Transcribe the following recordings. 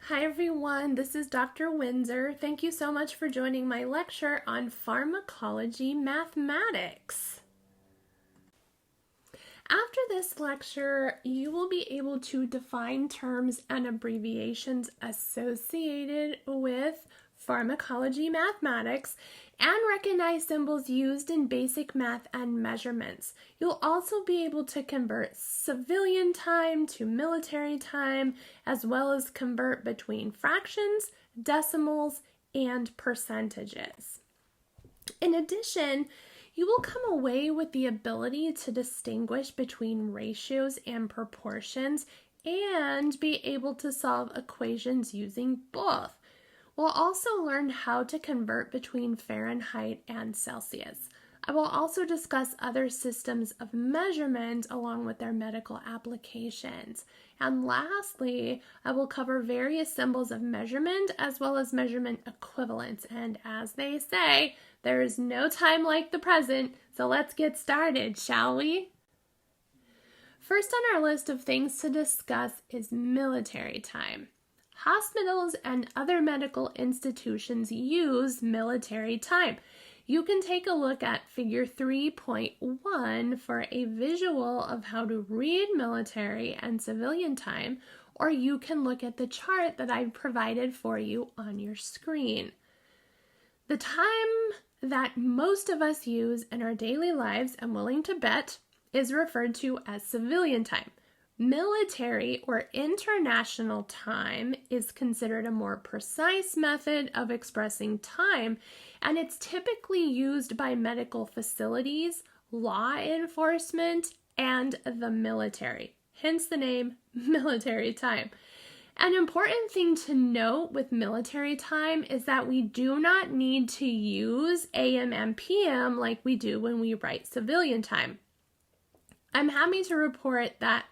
Hi everyone, this is Dr. Windsor. Thank you so much for joining my lecture on Pharmacology Mathematics. After this lecture, you will be able to define terms and abbreviations associated with Pharmacology Mathematics and recognize symbols used in basic math and measurements. You'll also be able to convert civilian time to military time, as well as convert between fractions, decimals, and percentages. In addition, you will come away with the ability to distinguish between ratios and proportions and be able to solve equations using both. We'll also learn how to convert between Fahrenheit and Celsius. I will also discuss other systems of measurement along with their medical applications. And lastly, I will cover various symbols of measurement as well as measurement equivalents. And as they say, there is no time like the present, so let's get started, shall we? First on our list of things to discuss is military time. Hospitals and other medical institutions use military time. You can take a look at figure 3.1 for a visual of how to read military and civilian time, or you can look at the chart that I've provided for you on your screen. The time that most of us use in our daily lives, I'm willing to bet, is referred to as civilian time. Military or international time is considered a more precise method of expressing time, and it's typically used by medical facilities, law enforcement, and the military, hence the name military time. An important thing to note with military time is that we do not need to use AM and PM like we do when we write civilian time. I'm happy to report that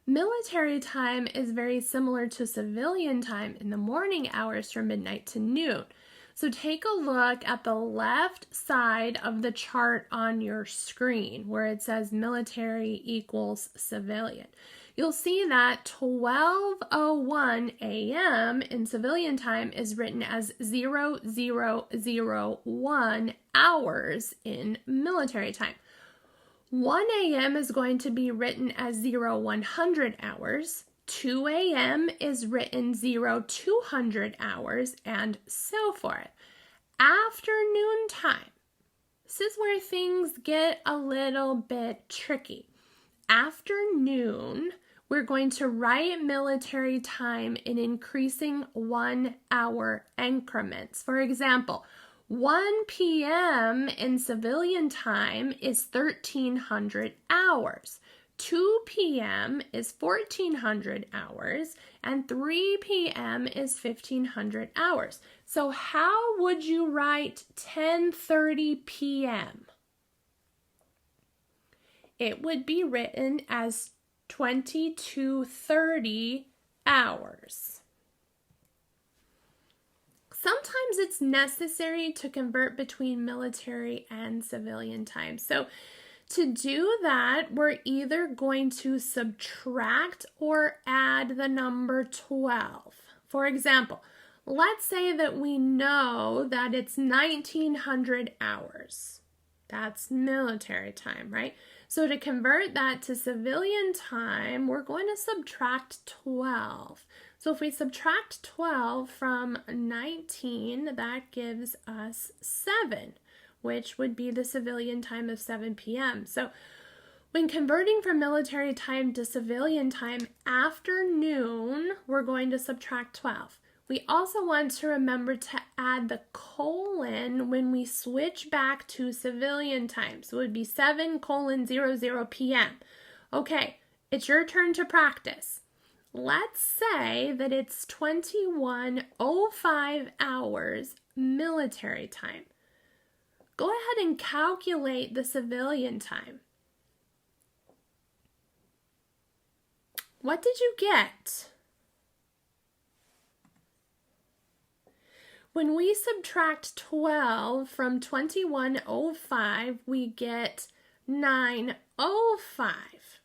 military time is very similar to civilian time in the morning hours from midnight to noon. So take a look at the left side of the chart on your screen where it says military equals civilian. You'll see that 12:01 a.m. in civilian time is written as 0001 hours in military time. 1 a.m. is going to be written as 0100 hours, 2 a.m. is written 0200 hours, and so forth. Afternoon time. This is where things get a little bit tricky. Afternoon, we're going to write military time in increasing 1 hour increments. For example, 1 p.m. in civilian time is 1300 hours. 2 p.m. is 1400 hours, and 3 p.m. is 1500 hours. So how would you write 10:30 p.m.? It would be written as 22:30 hours. Sometimes it's necessary to convert between military and civilian time. So to do that, we're either going to subtract or add the number 12. For example, let's say that we know that it's 1900 hours. That's military time, right? So to convert that to civilian time, we're going to subtract 12. So if we subtract 12 from 19, that gives us 7, which would be the civilian time of 7 p.m. So when converting from military time to civilian time, afternoon, we're going to subtract 12. We also want to remember to add the colon when we switch back to civilian time. So it would be 7:00 p.m. Okay, it's your turn to practice. Let's say that it's 21:05 hours military time. Go ahead and calculate the civilian time. What did you get? When we subtract 12 from 21:05, we get 9:05,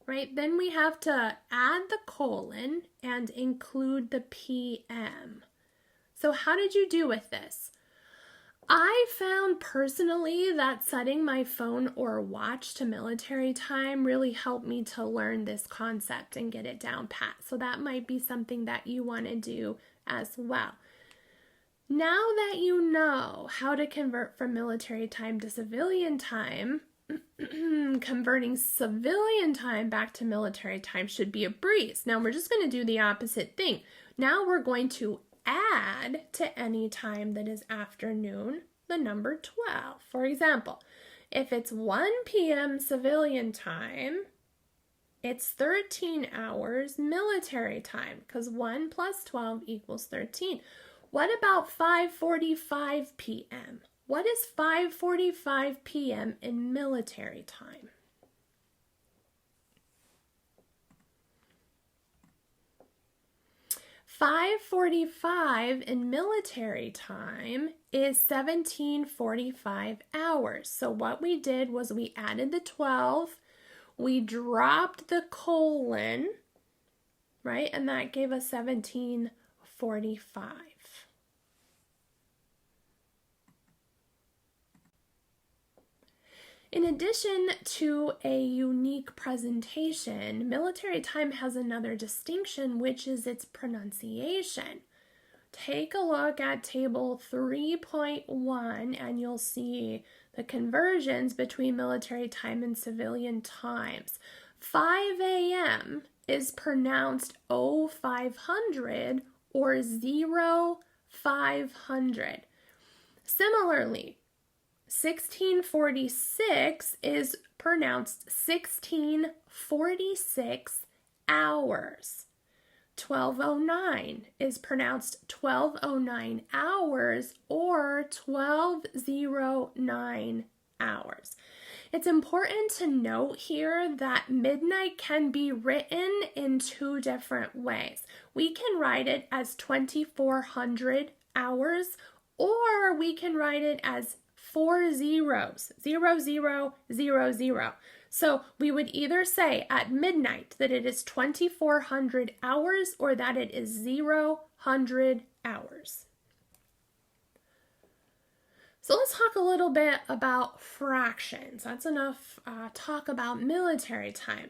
right? Then we have to add the colon and include the PM. So how did you do with this? I found personally that setting my phone or watch to military time really helped me to learn this concept and get it down pat. So that might be something that you want to do as well. Now that you know how to convert from military time to civilian time, converting civilian time back to military time should be a breeze. Now we're just going to do the opposite thing. Now we're going to add to any time that is afternoon the number 12. For example, if it's 1 p.m. civilian time, it's 13 hours military time because 1 plus 12 equals 13. What about 5:45 p.m.? What is 5:45 p.m. in military time? $5:45 in military time is 17:45 hours. So what we did was we added the 12, we dropped the colon, right? And that gave us 17:45. In addition to a unique presentation, military time has another distinction, which is its pronunciation. Take a look at table 3.1 and you'll see the conversions between military time and civilian times. 5 a.m. is pronounced 0500 or 0500. Similarly, 1646 is pronounced 1646 hours. 1209 is pronounced 1209 hours or 1209 hours. It's important to note here that midnight can be written in two different ways. We can write it as 2400 hours, or we can write it as 4 zeros, 0000. So we would either say at midnight that it is 2400 hours or that it is 000 hours. So let's talk a little bit about fractions. That's enough talk about military time.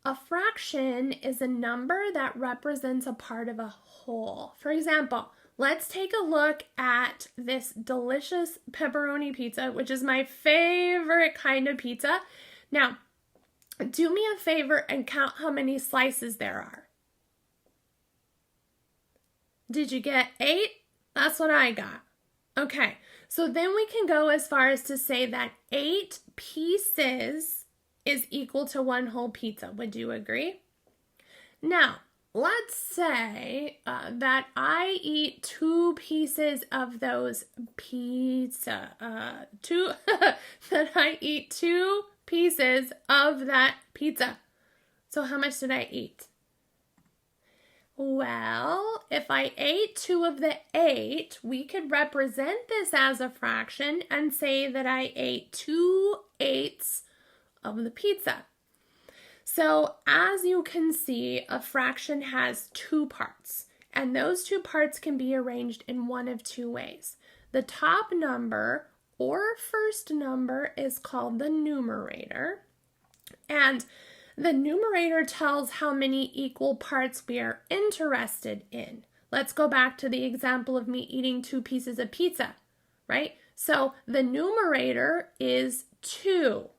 A fraction is a number that represents a part of a whole. For example, let's take a look at this delicious pepperoni pizza, which is my favorite kind of pizza. Now, do me a favor and count how many slices there are. Did you get 8? That's what I got. Okay, so then we can go as far as to say that 8 pieces is equal to one whole pizza. Would you agree? Now, let's say that I eat 2 pieces of those pizza. That I eat 2 pieces of that pizza. So how much did I eat? Well, if I ate 2 of the 8, we could represent this as a fraction and say that I ate 2/8 of the pizza. So as you can see, a fraction has 2 parts, and those 2 parts can be arranged in one of 2 ways. The top number or first number is called the numerator, and the numerator tells how many equal parts we are interested in. Let's go back to the example of me eating 2 pieces of pizza, right? So the numerator is 2.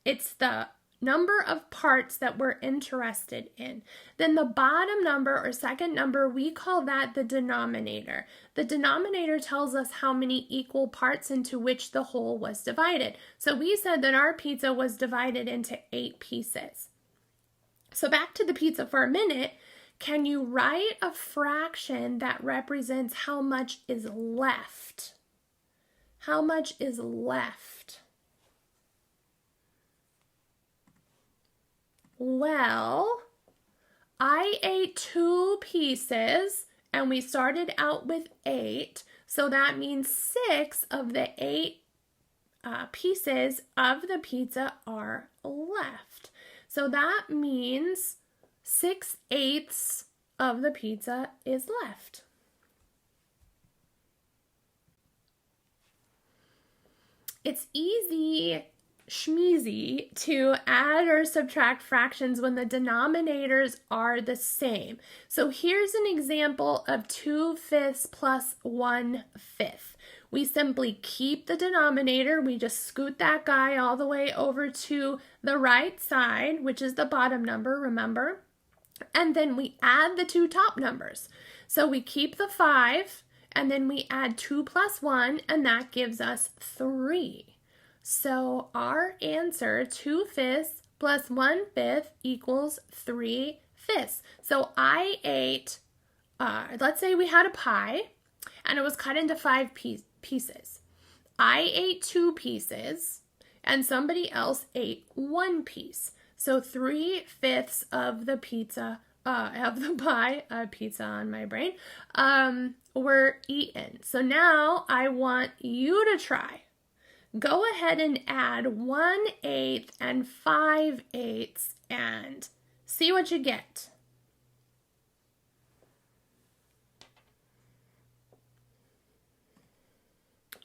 It's the number of parts that we're interested in. Then the bottom number or second number, we call that the denominator. The denominator tells us how many equal parts into which the whole was divided. So we said that our pizza was divided into 8 pieces. So back to the pizza for a minute. Can you write a fraction that represents how much is left? How much is left? Well, I ate 2 pieces and we started out with 8. So that means 6 of the 8 pieces of the pizza are left. So that means 6/8 of the pizza is left. It's easy schmeezy to add or subtract fractions when the denominators are the same. So here's an example of 2/5 plus 1/5. We simply keep the denominator. We just scoot that guy all the way over to the right side, which is the bottom number, remember? And then we add the two top numbers. So we keep the 5, and then we add 2 plus 1, and that gives us 3. So our answer, 2/5 plus 1/5 equals 3/5. So I ate, let's say we had a pie, and it was cut into 5 pieces. I ate 2 pieces, and somebody else ate 1 piece. So 3/5 of the pizza, of the pie, pizza on my brain, were eaten. So now I want you to try. Go ahead and add 1/8 and 5/8 and see what you get.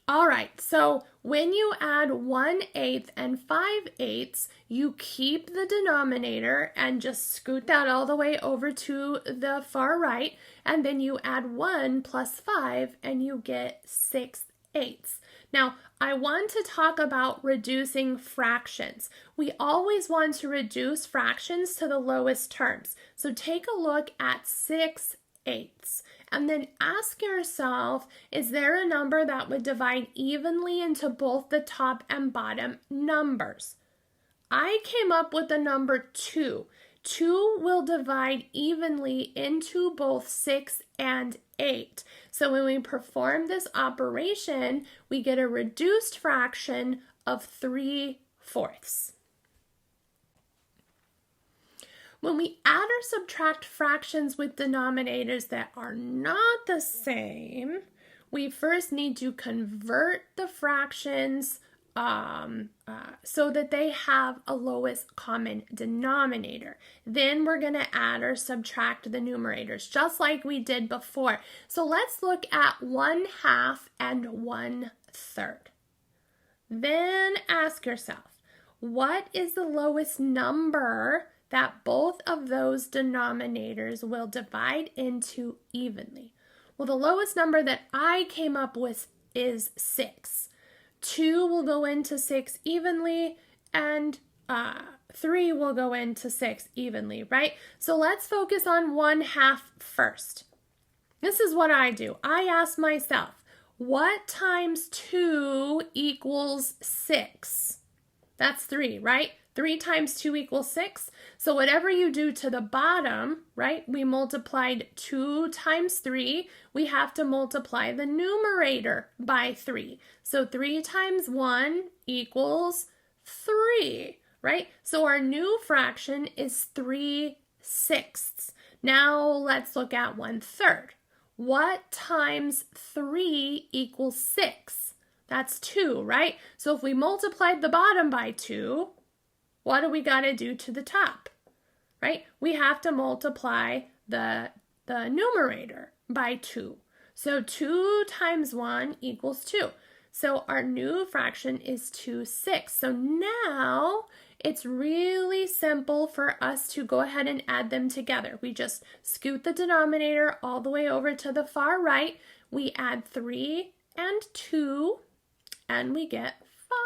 All right, so when you add 1/8 and 5/8, you keep the denominator and just scoot that all the way over to the far right, and then you add 1 plus 5 and you get 6/8. Now, I want to talk about reducing fractions. We always want to reduce fractions to the lowest terms. So take a look at 6/8. And then ask yourself, is there a number that would divide evenly into both the top and bottom numbers? I came up with the number 2. 2 will divide evenly into both 6 and 8. So when we perform this operation, we get a reduced fraction of 3/4. When we add or subtract fractions with denominators that are not the same, we first need to convert the fractions so that they have a lowest common denominator. Then we're going to add or subtract the numerators, just like we did before. So let's look at 1/2 and 1/3. Then ask yourself, what is the lowest number that both of those denominators will divide into evenly? Well, the lowest number that I came up with is 6. 2 will go into 6 evenly, and 3 will go into 6 evenly, right? So let's focus on 1/2 first. This is what I do. I ask myself, what times 2 equals 6? That's 3, right? 3 times 2 equals 6. So whatever you do to the bottom, right, we multiplied 2 times 3. We have to multiply the numerator by 3. So 3 times 1 equals 3, right? So our new fraction is 3/6. Now let's look at 1/3. What times 3 equals 6? That's 2, right? So if we multiplied the bottom by 2, what do we got to do to the top, right? We have to multiply the numerator by 2. So 2 times 1 equals 2. So our new fraction is 2/6. So now it's really simple for us to go ahead and add them together. We just scoot the denominator all the way over to the far right. We add 3 and 2, and we get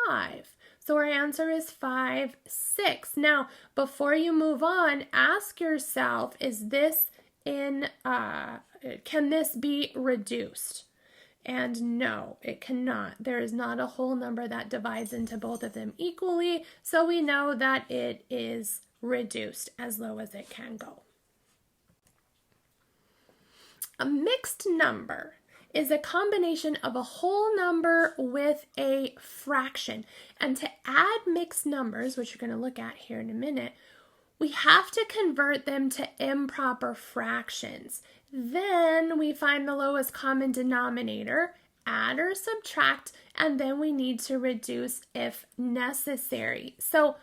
5. So our answer is 5/6. Now, before you move on, ask yourself, is this can this be reduced? And no, it cannot. There is not a whole number that divides into both of them equally, so we know that it is reduced as low as it can go. A mixed number is a combination of a whole number with a fraction. And to add mixed numbers, which you're going to look at here in a minute, we have to convert them to improper fractions. Then we find the lowest common denominator, add or subtract, and then we need to reduce if necessary. So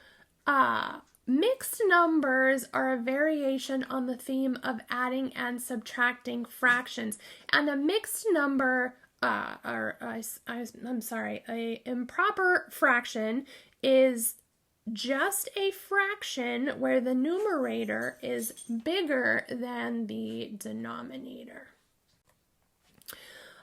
Mixed numbers are a variation on the theme of adding and subtracting fractions. And a mixed number, a improper fraction is just a fraction where the numerator is bigger than the denominator.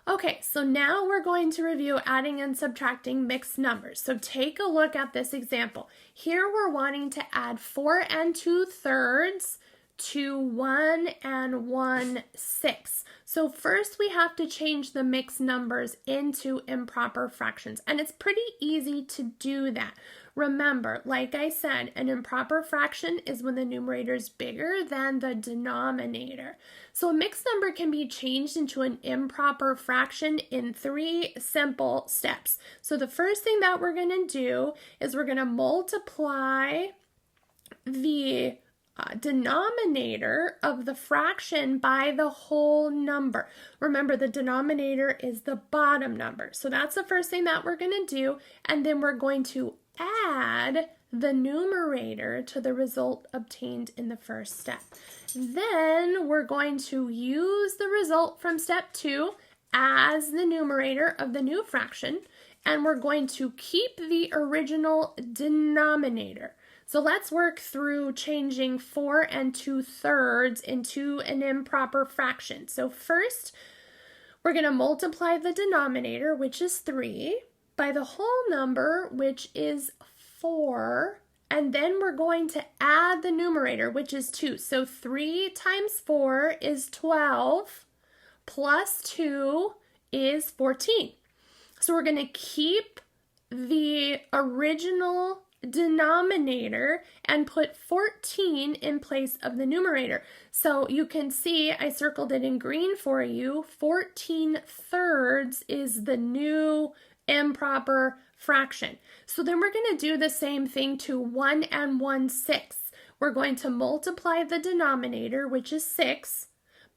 Okay, so now we're going to review adding and subtracting mixed numbers. So take a look at this example. Here we're wanting to add 4 2/3 to 1 1/6. So first we have to change the mixed numbers into improper fractions, and it's pretty easy to do that. Remember, like I said, an improper fraction is when the numerator is bigger than the denominator. So a mixed number can be changed into an improper fraction in 3 simple steps. So the first thing that we're going to do is we're going to multiply the denominator of the fraction by the whole number. Remember, the denominator is the bottom number. So that's the first thing that we're going to do. And then we're going to add the numerator to the result obtained in the first step. Then we're going to use the result from step 2 as the numerator of the new fraction, and we're going to keep the original denominator. So let's work through changing 4 2/3 into an improper fraction. So first, we're going to multiply the denominator, which is 3, by the whole number, which is 4, and then we're going to add the numerator, which is 2. So 3 times 4 is 12, plus 2 is 14. So we're going to keep the original denominator and put 14 in place of the numerator. So you can see I circled it in green for you. 14/3 is the new improper fraction. So then we're going to do the same thing to 1 1/6. We're going to multiply the denominator, which is 6,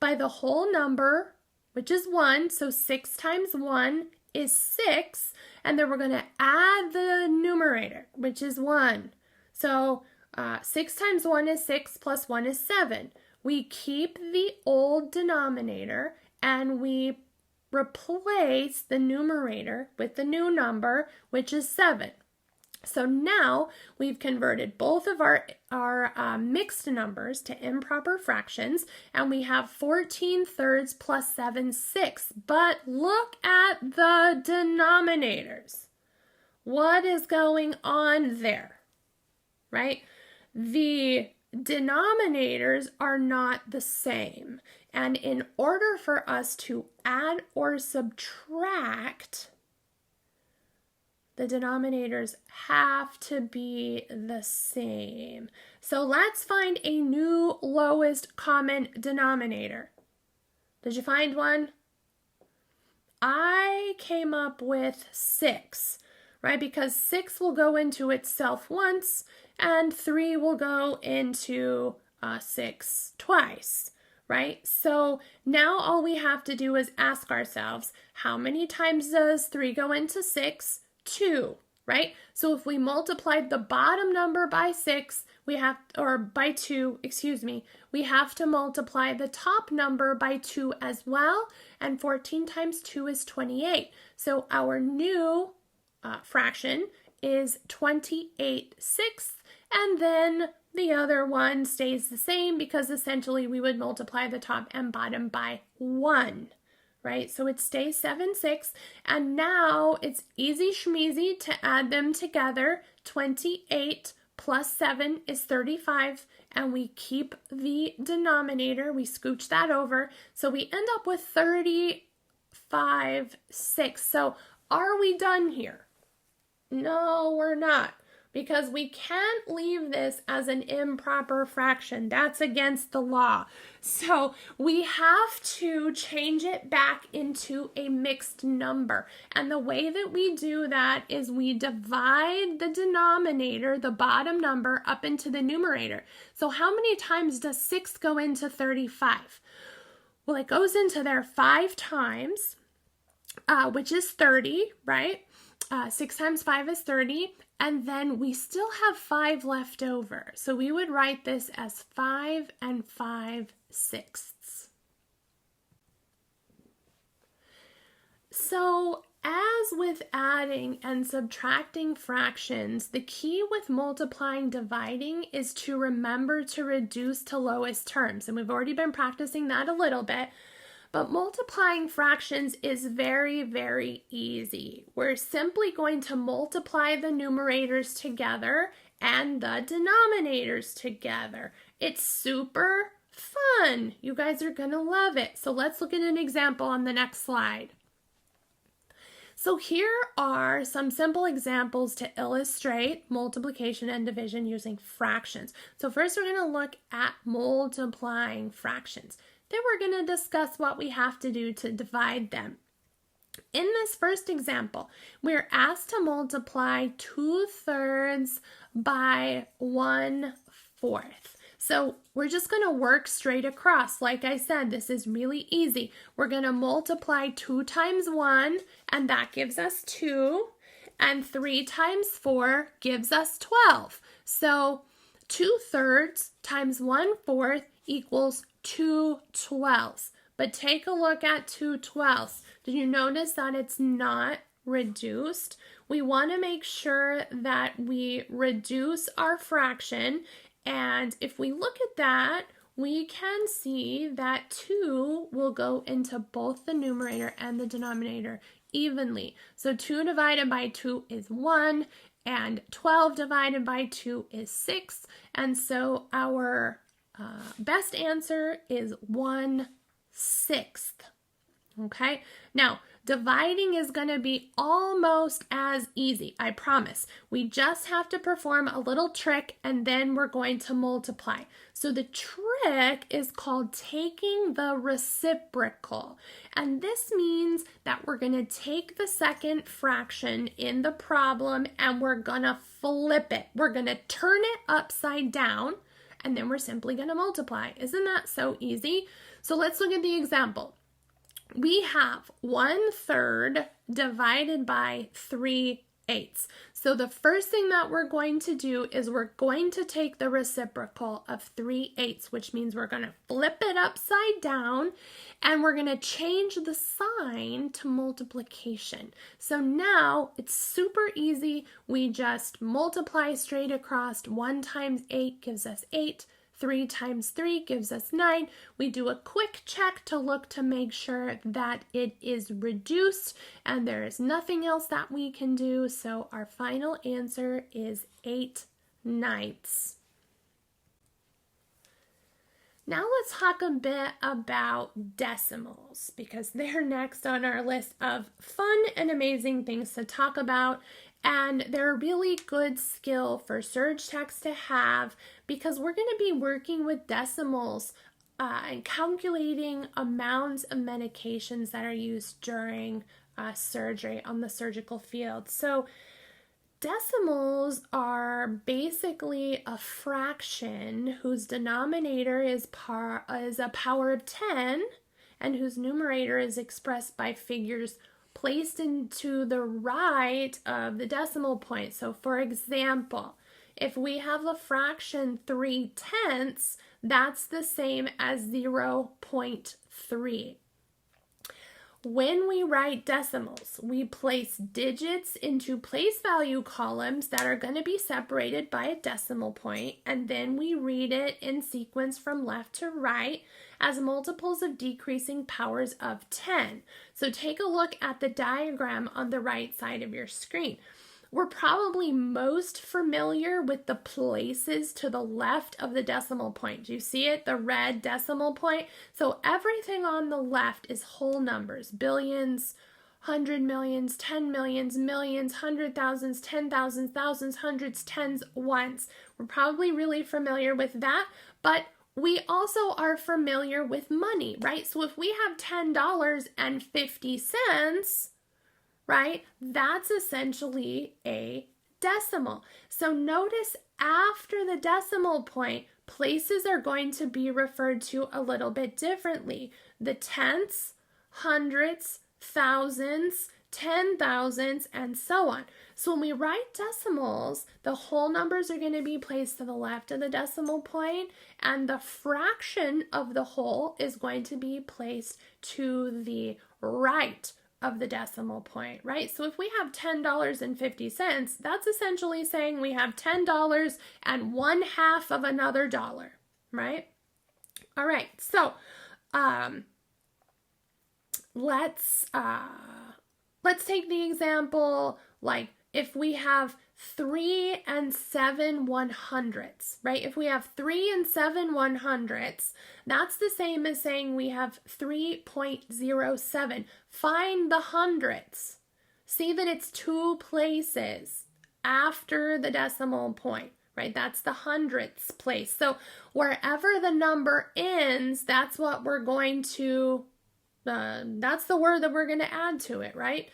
by the whole number, which is 1. So 6 times 1 is 6. And then we're going to add the numerator, which is 1. So 6 times 1 is 6, plus 1 is 7. We keep the old denominator and we replace the numerator with the new number, which is 7. So now we've converted both of our mixed numbers to improper fractions, and we have 14/3 plus 7, 6. But look at the denominators. What is going on there, right? The denominators are not the same. And in order for us to add or subtract, the denominators have to be the same. So let's find a new lowest common denominator. Did you find one? I came up with 6, right? Because 6 will go into itself once and 3 will go into 6 twice, right? So now all we have to do is ask ourselves, how many times does 3 go into 6? 2, right? So if we multiplied the bottom number by 6, by 2, we have to multiply the top number by 2 as well, and 14 times 2 is 28. So our new fraction is 28/6, and then the other one stays the same because essentially we would multiply the top and bottom by 1. Right? So it stays 7/6, and now it's easy schmeezy to add them together. 28 plus 7 is 35, and we keep the denominator. We scooch that over, so we end up with 35/6. So are we done here? No, we're not, because we can't leave this as an improper fraction. That's against the law. So we have to change it back into a mixed number. And the way that we do that is we divide the denominator, the bottom number, up into the numerator. So how many times does 6 go into 35? Well, it goes into there 5 times, which is 30, right? 6 times 5 is 30, and then we still have 5 left over. So we would write this as 5 and 5/6. So as with adding and subtracting fractions, the key with multiplying, dividing is to remember to reduce to lowest terms. And we've already been practicing that a little bit. But multiplying fractions is very, very easy. We're simply going to multiply the numerators together and the denominators together. It's super fun. You guys are going to love it. So let's look at an example on the next slide. So here are some simple examples to illustrate multiplication and division using fractions. So first we're going to look at multiplying fractions. Then we're going to discuss what we have to do to divide them. In this first example, we're asked to multiply 2/3 by 1/4. So we're just going to work straight across. Like I said, this is really easy. We're going to multiply 2 times 1, and that gives us 2. And 3 times 4 gives us 12. So 2/3 times 1/4 equals 2/12. But take a look at 2/12. Did you notice that it's not reduced? We want to make sure that we reduce our fraction. And if we look at that, we can see that 2 will go into both the numerator and the denominator evenly. So 2 divided by 2 is 1, and 12 divided by 2 is 6. And so our best answer is 1/6. Okay, now dividing is going to be almost as easy, I promise. We just have to perform a little trick and then we're going to multiply. So the trick is called taking the reciprocal. And this means that we're going to take the second fraction in the problem and we're going to flip it. We're going to turn it upside down and then we're simply going to multiply. Isn't that so easy? So let's look at the example. We have 1/3 divided by 3/8. So the first thing that we're going to do is we're going to take the reciprocal of 3/8, which means we're going to flip it upside down and we're going to change the sign to multiplication. So now it's super easy. We just multiply straight across. 1 times 8 gives us 8. 3 times 3 gives us 9. We do a quick check to look to make sure that it is reduced and there is nothing else that we can do. So our final answer is 8/9. Now let's talk a bit about decimals because they're next on our list of fun and amazing things to talk about. And they're a really good skill for surg techs to have because we're going to be working with decimals and calculating amounts of medications that are used during surgery on the surgical field. So decimals are basically a fraction whose denominator is a power of 10 and whose numerator is expressed by figures placed into the right of the decimal point. So for example, if we have a fraction 3/10, that's the same as 0.3. When we write decimals, we place digits into place value columns that are going to be separated by a decimal point, and then we read it in sequence from left to right as multiples of decreasing powers of 10. So take a look at the diagram on the right side of your screen. We're probably most familiar with the places to the left of the decimal point. Do you see it? The red decimal point. So everything on the left is whole numbers, billions, 100 millions, 10 millions, millions, 100,000s, 10,000s, thousands, hundreds, tens, ones. We're probably really familiar with that, but we also are familiar with money, right? So if we have $10.50, right, that's essentially a decimal. So notice after the decimal point, places are going to be referred to a little bit differently. The tenths, hundreds, thousands, 10 thousandths, and so on. So when we write decimals, the whole numbers are going to be placed to the left of the decimal point, and the fraction of the whole is going to be placed to the right of the decimal point, right? So if we have $10.50, that's essentially saying we have $10 and 1/2 of another dollar, right? All right, so let's take the example, like if we have 3 and 7/100ths, right? If we have 3 and 7/100ths, that's the same as saying we have 3.07. Find the hundredths. See that it's 2 places after the decimal point, right? That's the hundredths place. So wherever the number ends, that's what we're going to, that's the word that we're going to add to it, right?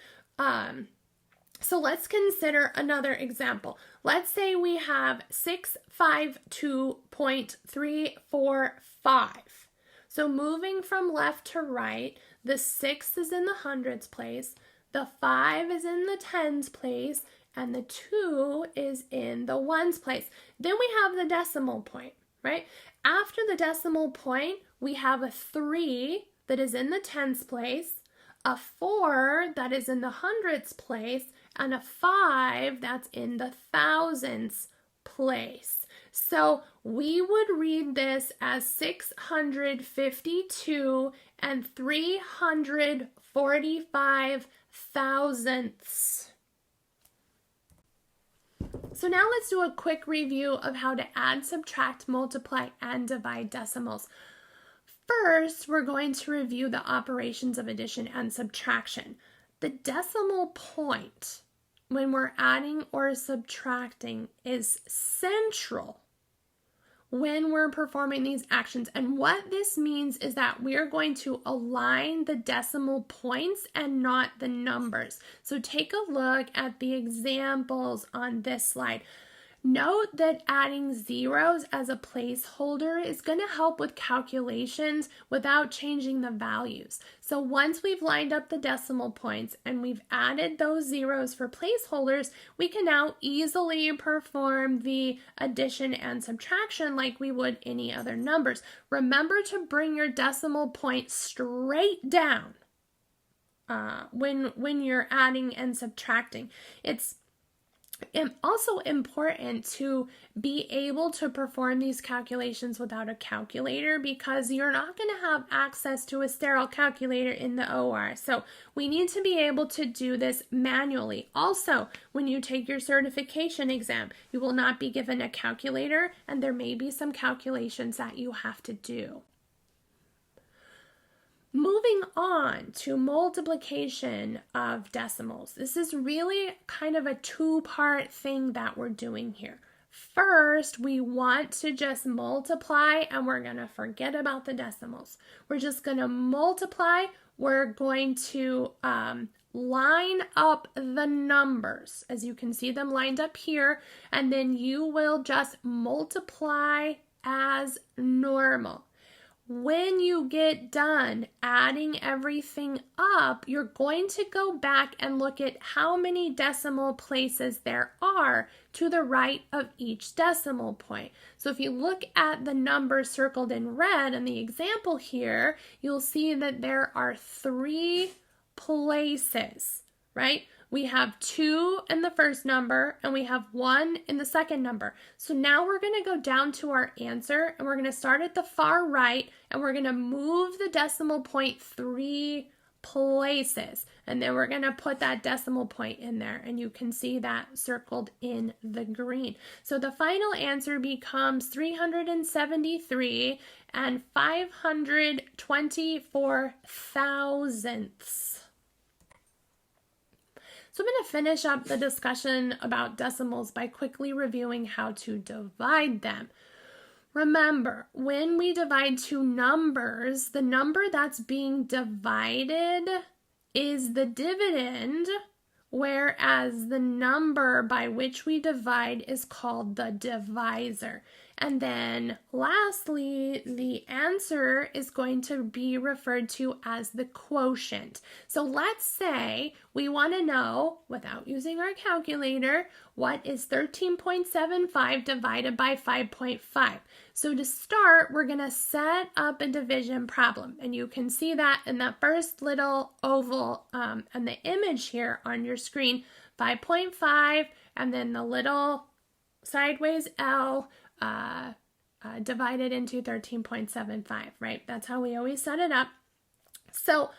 So let's consider another example. Let's say we have 652.345. So moving from left to right, the 6 is in the hundredths place, the 5 is in the tens place, and the 2 is in the ones place. Then we have the decimal point, right? After the decimal point, we have a 3 that is in the tens place, a 4 that is in the hundredths place, and a 5 that's in the thousandths place. So we would read this as 652 and 345 thousandths. So now let's do a quick review of how to add, subtract, multiply, and divide decimals. First, we're going to review the operations of addition and subtraction. The decimal point, when we're adding or subtracting, is central when we're performing these actions. And what this means is that we are going to align the decimal points and not the numbers. So take a look at the examples on this slide. Note that adding zeros as a placeholder is going to help with calculations without changing the values. So once we've lined up the decimal points and we've added those zeros for placeholders, we can now easily perform the addition and subtraction like we would any other numbers. Remember to bring your decimal point straight down when you're adding and subtracting. It's also important to be able to perform these calculations without a calculator, because you're not going to have access to a sterile calculator in the OR. So we need to be able to do this manually. Also, when you take your certification exam, you will not be given a calculator, and there may be some calculations that you have to do. Moving on to multiplication of decimals. This is really kind of a two-part thing that we're doing here. First, we want to just multiply, and we're going to forget about the decimals. We're just going to multiply. We're going to line up the numbers, as you can see them lined up here, and then you will just multiply as normal. When you get done adding everything up, you're going to go back and look at how many decimal places there are to the right of each decimal point. So if you look at the numbers circled in red in the example here, you'll see that there are 3 places, right? We have 2 in the first number, and we have 1 in the second number. So now we're going to go down to our answer, and we're going to start at the far right, and we're going to move the decimal point 3 places. And then we're going to put that decimal point in there, and you can see that circled in the green. So the final answer becomes 373 and 524 thousandths. So I'm going to finish up the discussion about decimals by quickly reviewing how to divide them. Remember, when we divide two numbers, the number that's being divided is the dividend, whereas the number by which we divide is called the divisor. And then lastly, the answer is going to be referred to as the quotient. So let's say we want to know, without using our calculator, what is 13.75 divided by 5.5. So to start, we're going to set up a division problem. And you can see that in that first little oval and the image here on your screen, 5.5, and then the little sideways L divided into 13.75, right? That's how we always set it up. So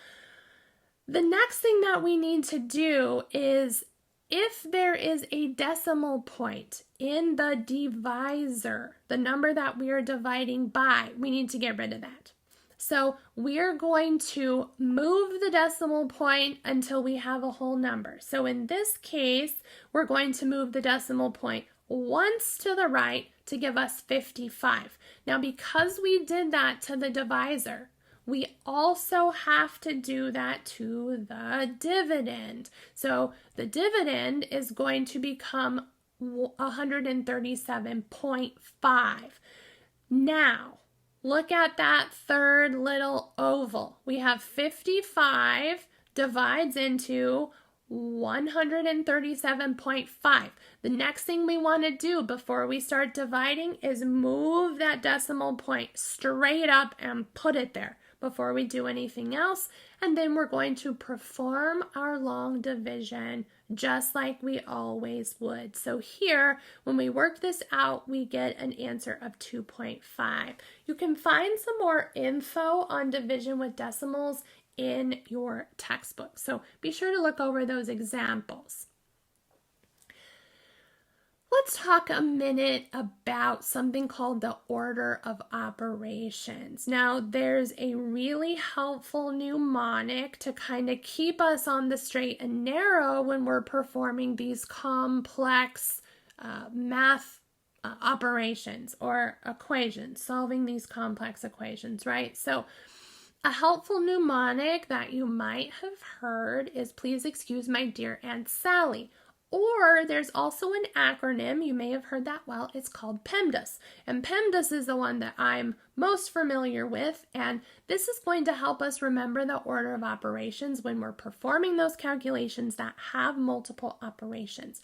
the next thing that we need to do is, if there is a decimal point in the divisor, the number that we are dividing by, we need to get rid of that. So we're going to move the decimal point until we have a whole number. So in this case, we're going to move the decimal point once to the right to give us 55. Now, because we did that to the divisor, we also have to do that to the dividend. So the dividend is going to become 137.5. Now, look at that third little oval. We have 55 divides into 137.5. The next thing we want to do before we start dividing is move that decimal point straight up and put it there before we do anything else. And then we're going to perform our long division just like we always would. So here, when we work this out, we get an answer of 2.5. You can find some more info on division with decimals in your textbook. So be sure to look over those examples. Let's talk a minute about something called the order of operations. Now, there's a really helpful mnemonic to kind of keep us on the straight and narrow when we're performing these complex math operations or equations, solving these complex equations, right? So a helpful mnemonic that you might have heard is, please excuse my dear Aunt Sally. Or there's also an acronym, you may have heard that well, it's called PEMDAS. And PEMDAS is the one that I'm most familiar with, and this is going to help us remember the order of operations when we're performing those calculations that have multiple operations.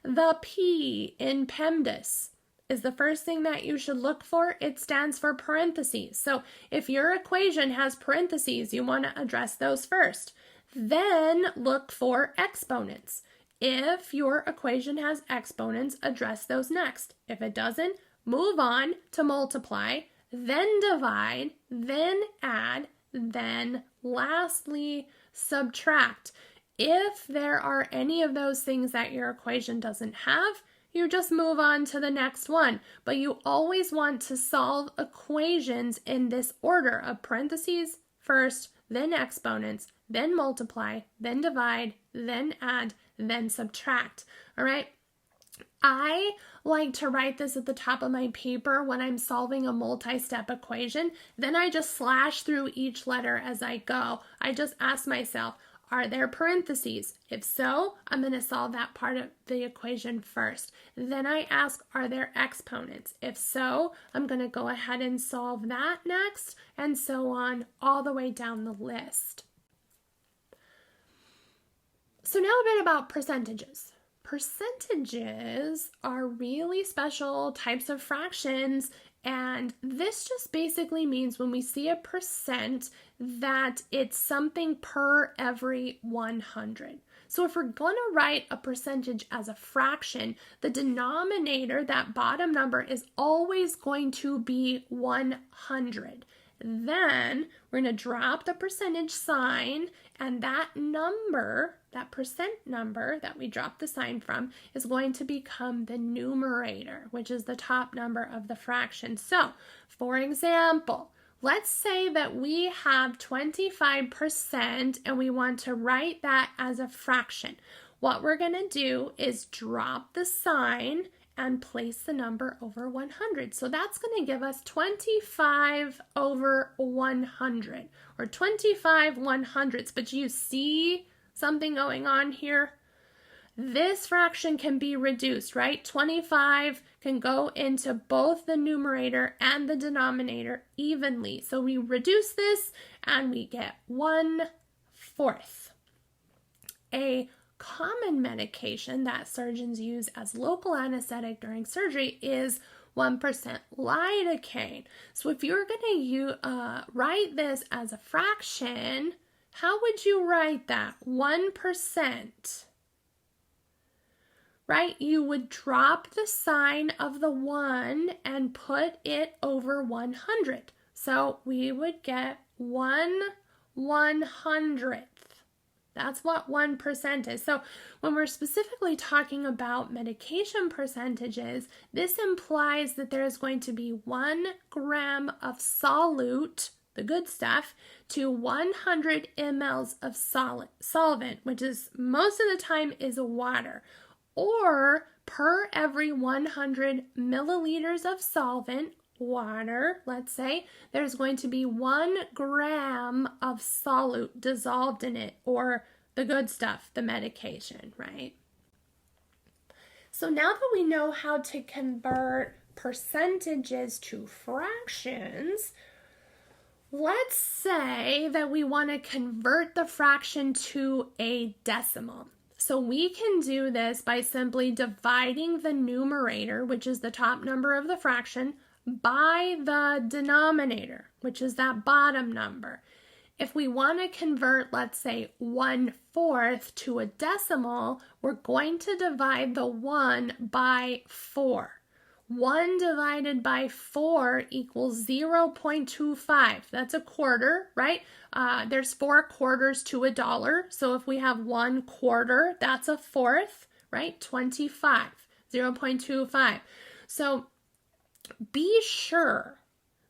The P in PEMDAS is the first thing that you should look for. It stands for parentheses. So if your equation has parentheses, you want to address those first. Then look for exponents. If your equation has exponents, address those next. If it doesn't, move on to multiply, then divide, then add, then lastly subtract. If there are any of those things that your equation doesn't have, you just move on to the next one. But you always want to solve equations in this order of parentheses first, then exponents, then multiply, then divide, then add, then subtract. All right. I like to write this at the top of my paper when I'm solving a multi-step equation. Then I just slash through each letter as I go. I just ask myself, are there parentheses? If so, I'm going to solve that part of the equation first. Then I ask, are there exponents? If so, I'm going to go ahead and solve that next, and so on all the way down the list. So now a bit about percentages. Percentages are really special types of fractions, and this just basically means when we see a percent that it's something per every 100. So if we're going to write a percentage as a fraction, the denominator, that bottom number, is always going to be 100. Then we're going to drop the percentage sign, and that number, that percent number that we dropped the sign from, is going to become the numerator, which is the top number of the fraction. So, for example, let's say that we have 25% and we want to write that as a fraction. What we're going to do is drop the sign and place the number over 100. So that's going to give us 25 over 100, or 25 100ths. But you see something going on here? this fraction can be reduced, right? 25 can go into both the numerator and the denominator evenly. So we reduce this and we get 1/4. A common medication that surgeons use as local anesthetic during surgery is 1% lidocaine. So if you're going to write this as a fraction, how would you write that? 1%. Right? You would drop the sign of the 1 and put it over 100. So we would get 1/100th. That's what 1% is. So when we're specifically talking about medication percentages, this implies that there's going to be 1 gram of solute, the good stuff, to 100 mLs of solvent, which is most of the time is water. Or per every 100 milliliters of solvent, water, let's say, there's going to be 1 gram of solute dissolved in it, or the good stuff, the medication, right? So now that we know how to convert percentages to fractions, let's say that we want to convert the fraction to a decimal. So we can do this by simply dividing the numerator, which is the top number of the fraction, by the denominator, which is that bottom number. If we want to convert, let's say, 1/4 to a decimal, we're going to divide the 1 by 4. 1 divided by 4 equals 0.25. That's a quarter, right? There's 4 quarters to a dollar. So if we have 1/4, that's a fourth, right? 25, 0.25. So be sure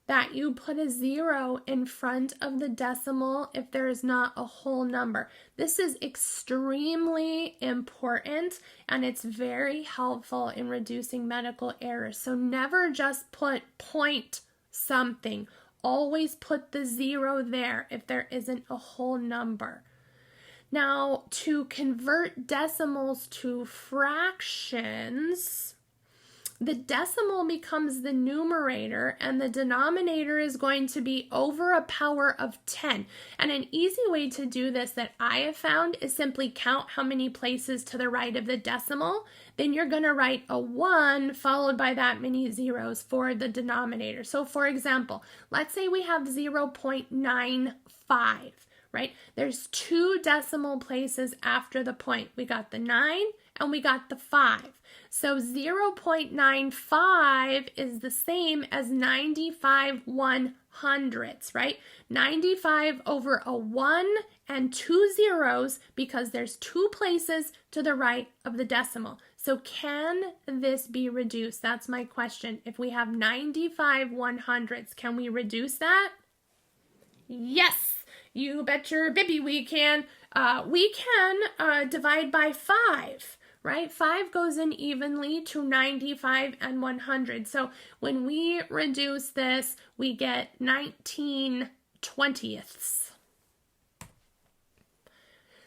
that you put a 0 in front of the decimal if there is not a whole number. This is extremely important and it's very helpful in reducing medical errors. So never just put point something. Always put the 0 there if there isn't a whole number. Now, to convert decimals to fractions, the decimal becomes the numerator and the denominator is going to be over a power of 10. And an easy way to do this that I have found is simply count how many places to the right of the decimal. Then you're going to write a 1 followed by that many zeros for the denominator. So for example, let's say we have 0.95, right? There's 2 decimal places after the point. We got the 9 and we got the 5. So 0.95 is the same as 95/100ths, right? 95 over a 1 and 2 zeros because there's 2 places to the right of the decimal. So can this be reduced? That's my question. If we have 95/100ths, can we reduce that? Yes, you bet your bibby we can. We can divide by 5. Right? 5 goes in evenly to 95 and 100. So when we reduce this, we get 19/20ths.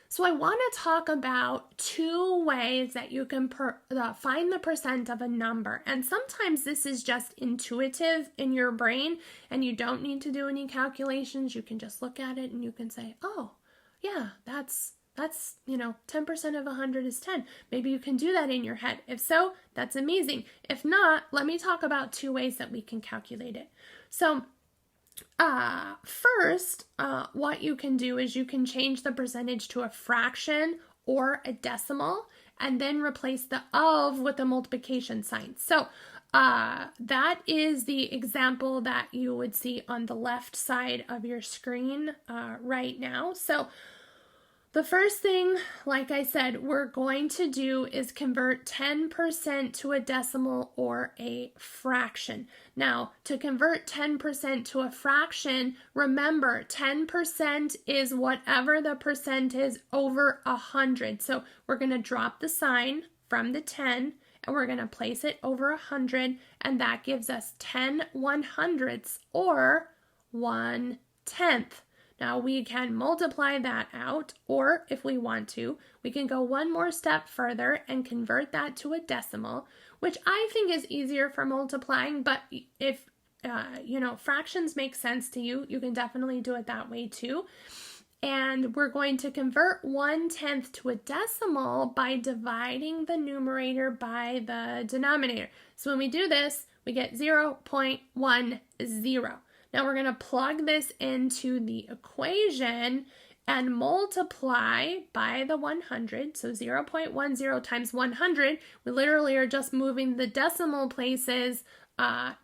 So I want to talk about 2 ways that you can find the percent of a number. And sometimes this is just intuitive in your brain and you don't need to do any calculations. You can just look at it and you can say, oh, yeah, that's 10% of 100 is 10. Maybe you can do that in your head. If so, that's amazing. If not, let me talk about 2 ways that we can calculate it. So first, what you can do is you can change the percentage to a fraction or a decimal and then replace the of with a multiplication sign. So that is the example that you would see on the left side of your screen right now. So the first thing, like I said, we're going to do is convert 10% to a decimal or a fraction. Now, to convert 10% to a fraction, remember 10% is whatever the percent is over 100. So we're going to drop the sign from the 10 and we're going to place it over 100 and that gives us 10/100ths or 1/10. Now we can multiply that out, or if we want to, we can go one more step further and convert that to a decimal, which I think is easier for multiplying, but if fractions make sense to you, you can definitely do it that way too. And we're going to convert 1/10 to a decimal by dividing the numerator by the denominator. So when we do this, we get 0.10. Now we're going to plug this into the equation and multiply by the 100. So 0.10 times 100, we literally are just moving the decimal places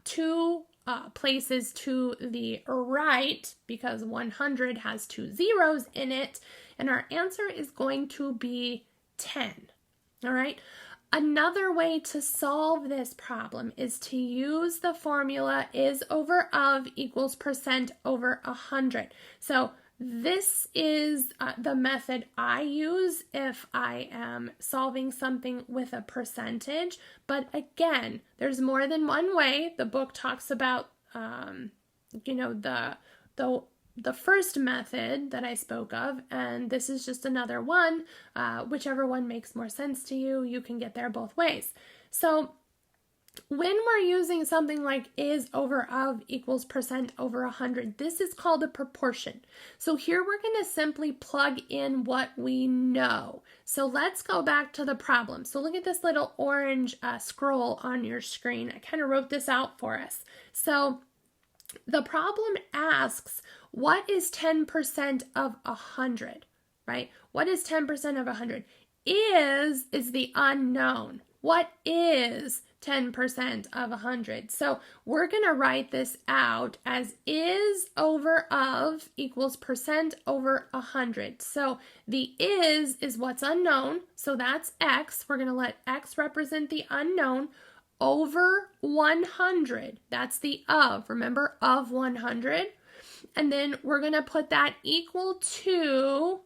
two places to the right because 100 has 2 zeros in it, and our answer is going to be 10. All right. Another way to solve this problem is to use the formula is over of equals percent over 100. So this is the method I use if I am solving something with a percentage. But again, there's more than one way. The book talks about, the first method that I spoke of, and this is just another one. Whichever one makes more sense to you, you can get there both ways. So when we're using something like is over of equals percent over 100, this is called a proportion. So here we're going to simply plug in what we know. So let's go back to the problem. So look at this little orange scroll on your screen. I kind of wrote this out for us. So the problem asks, what is 10% of 100, right? What is 10% of 100? Is the unknown. What is 10% of 100? So we're going to write this out as is over of equals percent over 100. So the is what's unknown. So that's x. We're going to let x represent the unknown over 100. That's the of. Remember, of 100. And then we're going to put that equal to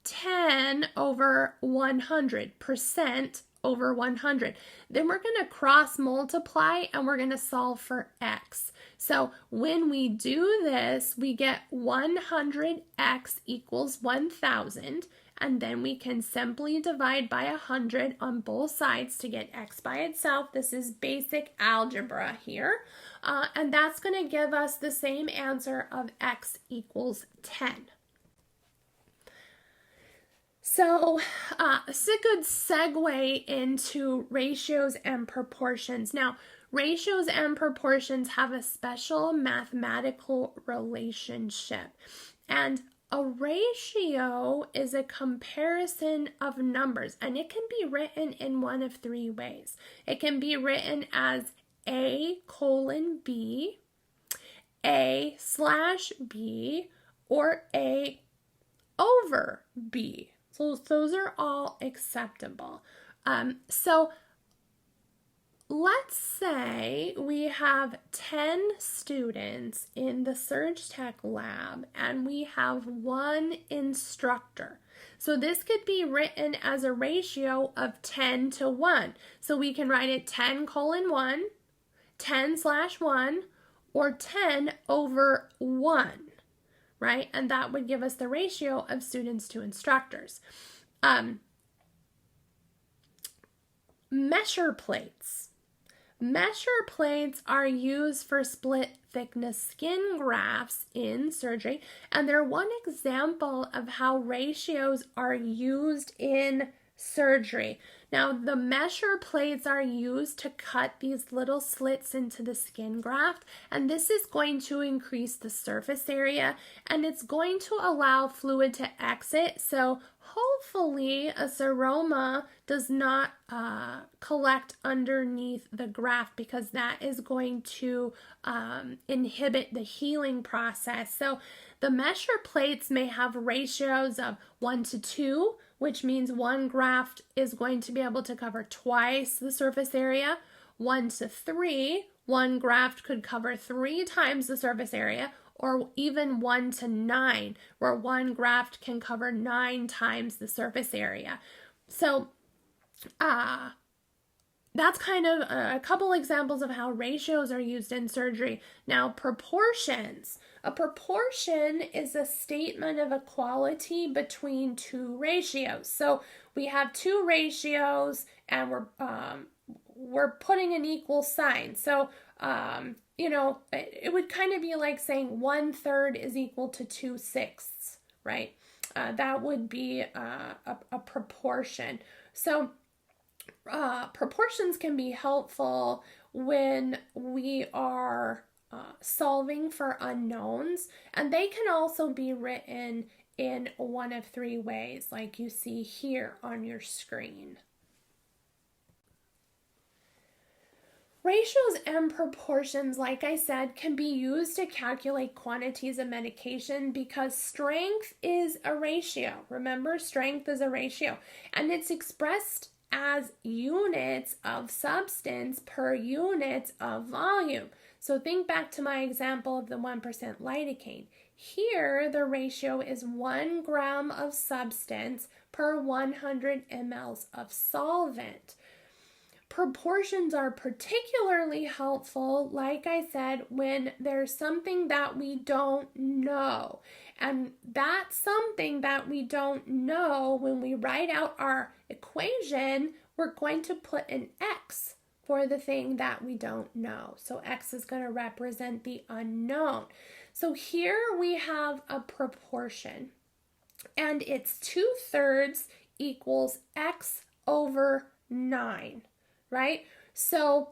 10 over 100, percent over 100. Then we're going to cross multiply and we're going to solve for x. So when we do this, we get 100x equals 1,000. And then we can simply divide by 100 on both sides to get x by itself. This is basic algebra here. And that's going to give us the same answer of x equals 10. So it's a good segue into ratios and proportions. Now, ratios and proportions have a special mathematical relationship. And a ratio is a comparison of numbers, and it can be written in one of three ways. It can be written as A colon B, A/B, or A over B. So those are all acceptable. So let's say we have 10 students in the Surge Tech lab and we have one instructor. So this could be written as a ratio of 10 to 1. So we can write it 10:1, 10/1, or 10 over 1, right? And that would give us the ratio of students to instructors. Measure plates. Measure plates are used for split thickness skin grafts in surgery, and they're one example of how ratios are used in surgery. Now, the measure plates are used to cut these little slits into the skin graft, and this is going to increase the surface area, and it's going to allow fluid to exit, so hopefully a seroma does not collect underneath the graft, because that is going to inhibit the healing process. So the measure plates may have ratios of 1:2, which means one graft is going to be able to cover twice the surface area. 1:3, one graft could cover 3 times the surface area, or even 1:9, where one graft can cover 9 times the surface area. So that's kind of a couple examples of how ratios are used in surgery. Now, proportions. A proportion is a statement of equality between two ratios. So we have two ratios and we're putting an equal sign. So, it would kind of be like saying 1/3 is equal to 2/6, right? That would be a proportion. So proportions can be helpful when we are solving for unknowns, and they can also be written in one of three ways, like you see here on your screen. Ratios and proportions, like I said, can be used to calculate quantities of medication because strength is a ratio. Remember, strength is a ratio, and it's expressed as units of substance per unit of volume. So think back to my example of the 1% lidocaine. Here, the ratio is 1 gram of substance per 100 mLs of solvent. Proportions are particularly helpful, like I said, when there's something that we don't know. And that's something that we don't know, when we write out our equation, we're going to put an X for the thing that we don't know. So X is going to represent the unknown. So here we have a proportion, and it's 2/3 equals X over 9. Right? So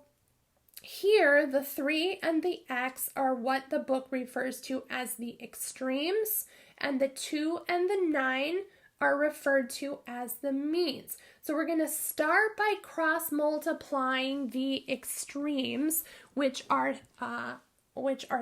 here, the 3 and the X are what the book refers to as the extremes, and the 2 and the 9 are referred to as the means. So we're going to start by cross-multiplying the extremes, which are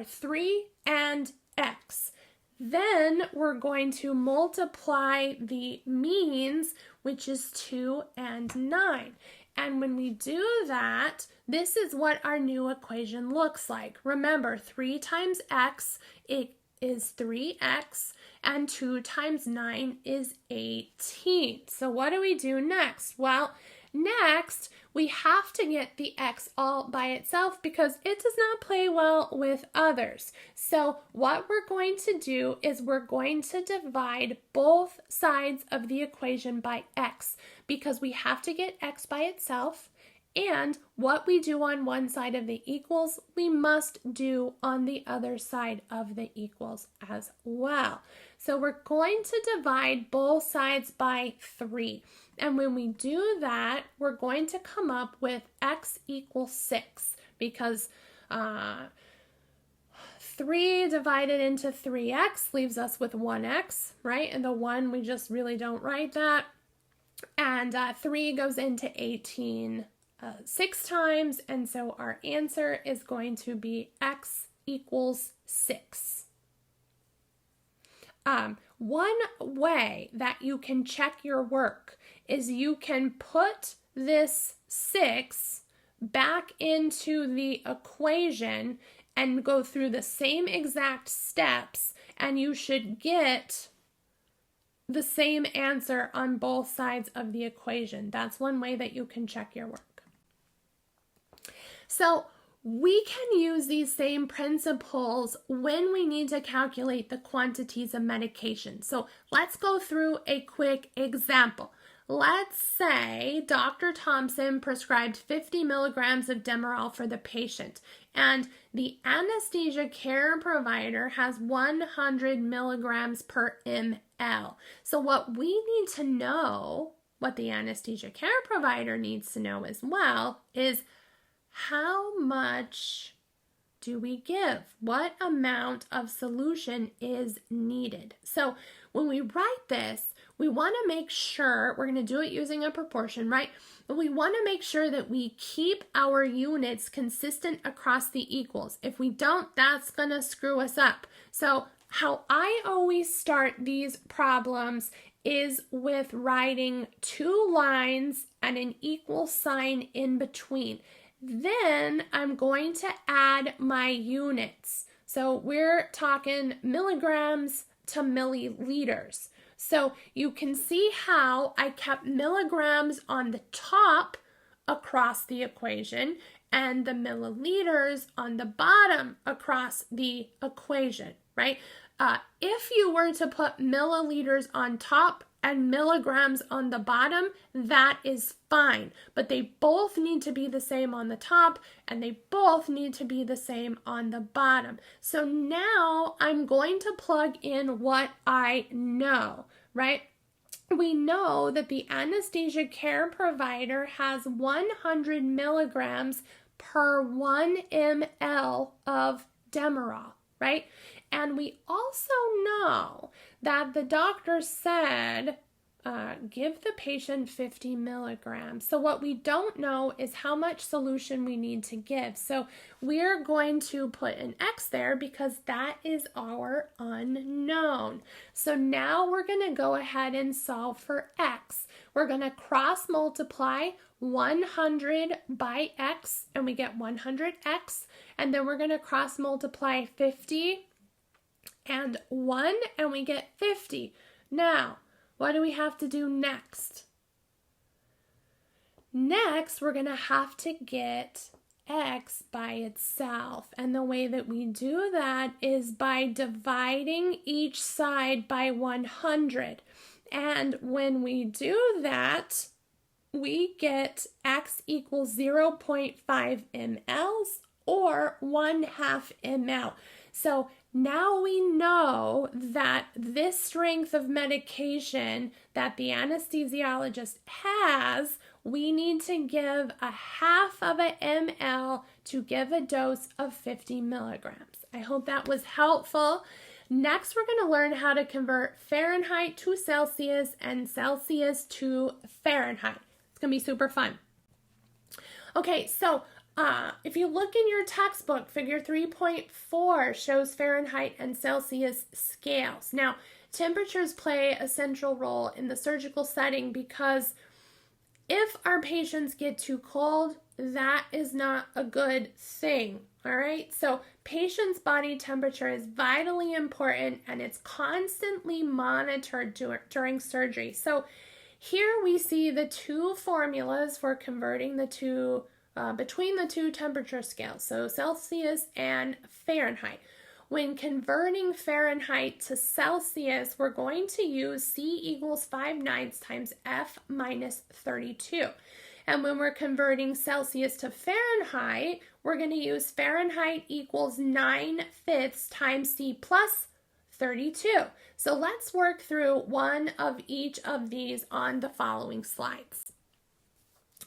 3 and X. Then we're going to multiply the means, which is 2 and 9. And when we do that, this is what our new equation looks like. Remember, 3 times X, it is 3X, and 2 times 9 is 18. So what do we do next? Well, next, we have to get the X all by itself because it does not play well with others. So what we're going to do is we're going to divide both sides of the equation by X because we have to get X by itself, and what we do on one side of the equals, we must do on the other side of the equals as well. So we're going to divide both sides by 3. And when we do that, we're going to come up with X equals 6 because 3 divided into 3X leaves us with 1X, right? And the 1, we just really don't write that. And 3 goes into 18 6 times, and so our answer is going to be X equals 6. One way that you can check your work is you can put this 6 back into the equation and go through the same exact steps, and you should get the same answer on both sides of the equation. That's one way that you can check your work. So we can use these same principles when we need to calculate the quantities of medication. So let's go through a quick example. Let's say Dr. Thompson prescribed 50 milligrams of Demerol for the patient, and the anesthesia care provider has 100 milligrams per ml. So what we need to know, what the anesthesia care provider needs to know as well, is how much do we give? What amount of solution is needed? So when we write this, we want to make sure, we're going to do it using a proportion, right? But we want to make sure that we keep our units consistent across the equals. If we don't, that's going to screw us up. So how I always start these problems is with writing 2 lines and an equal sign in between. Then I'm going to add my units. So we're talking milligrams to milliliters. So you can see how I kept milligrams on the top across the equation and the milliliters on the bottom across the equation, right? If you were to put milliliters on top and milligrams on the bottom, that is fine. But they both need to be the same on the top and they both need to be the same on the bottom. So now I'm going to plug in what I know, right? We know that the anesthesia care provider has 100 milligrams per 1 ml of Demerol, right? And we also know that the doctor said, give the patient 50 milligrams. So what we don't know is how much solution we need to give. So we're going to put an X there because that is our unknown. So now we're going to go ahead and solve for X. We're going to cross multiply 100 by X and we get 100X. And then we're going to cross multiply 50 and 1 and we get 50. Now, what do we have to do next? Next, we're going to have to get X by itself. And the way that we do that is by dividing each side by 100. And when we do that, we get X equals 0.5 mLs or 1/2 ml. So now we know that this strength of medication that the anesthesiologist has, we need to give 1/2 ml to give a dose of 50 milligrams. I hope that was helpful. Next, we're going to learn how to convert Fahrenheit to Celsius and Celsius to Fahrenheit. It's going to be super fun. Okay, so if you look in your textbook, figure 3.4 shows Fahrenheit and Celsius scales. Now, temperatures play a central role in the surgical setting because if our patients get too cold, that is not a good thing, all right? So patient's body temperature is vitally important and it's constantly monitored during surgery. So here we see the two formulas for converting the two between the two temperature scales, so Celsius and Fahrenheit. When converting Fahrenheit to Celsius, we're going to use C equals 5/9 times F minus 32. And when we're converting Celsius to Fahrenheit, we're going to use Fahrenheit equals 9/5 times C plus 32. So let's work through one of each of these on the following slides.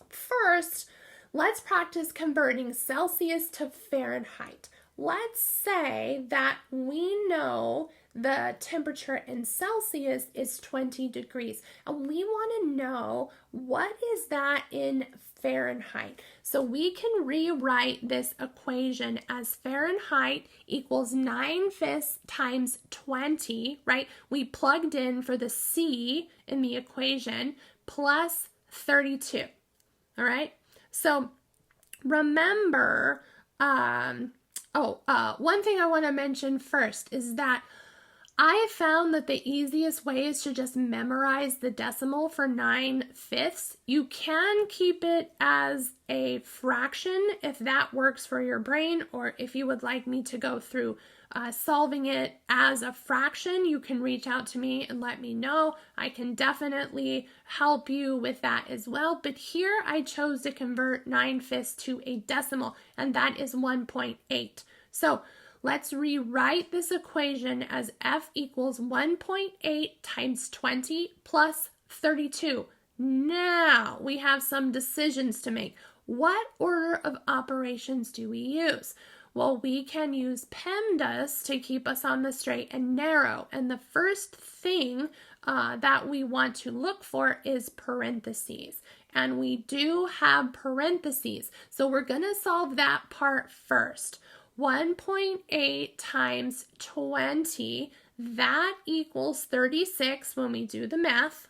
First, let's practice converting Celsius to Fahrenheit. Let's say that we know the temperature in Celsius is 20 degrees, and we want to know what is that in Fahrenheit. So we can rewrite this equation as Fahrenheit equals 9/5 times 20, right? We plugged in for the C in the equation plus 32, all right? So remember, one thing I want to mention first is that I have found that the easiest way is to just memorize the decimal for 9/5. You can keep it as a fraction if that works for your brain, or if you would like me to go through solving it as a fraction, you can reach out to me and let me know. I can definitely help you with that as well. But here I chose to convert 9/5 to a decimal, and that is 1.8. So let's rewrite this equation as F equals 1.8 times 20 plus 32. Now we have some decisions to make. What order of operations do we use? Well, we can use PEMDAS to keep us on the straight and narrow. And the first thing that we want to look for is parentheses. And we do have parentheses. So we're going to solve that part first. 1.8 times 20, that equals 36 when we do the math.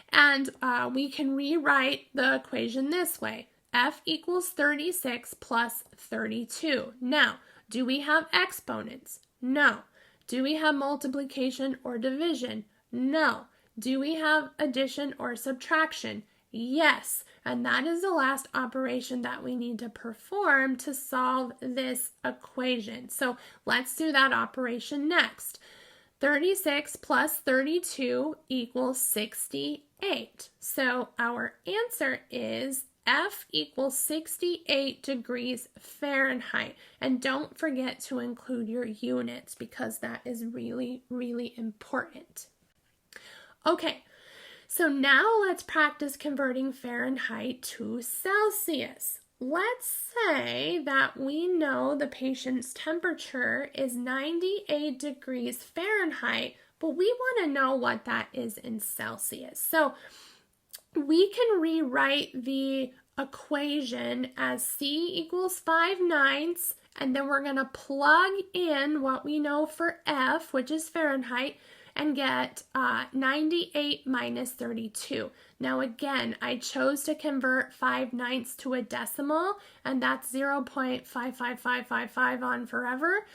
And we can rewrite the equation this way. F equals 36 plus 32. Now, do we have exponents? No. Do we have multiplication or division? No. Do we have addition or subtraction? Yes, and that is the last operation that we need to perform to solve this equation. So let's do that operation next. 36 plus 32 equals 68. So our answer is F equals 68 degrees Fahrenheit. And don't forget to include your units because that is really, really important. Okay, so now let's practice converting Fahrenheit to Celsius. Let's say that we know the patient's temperature is 98 degrees Fahrenheit, but we want to know what that is in Celsius. So we can rewrite the equation as C equals 5/9, and then we're going to plug in what we know for F, which is Fahrenheit, and get 98 minus 32. Now again, I chose to convert 5/9 to a decimal, and that's 0.55555 on forever.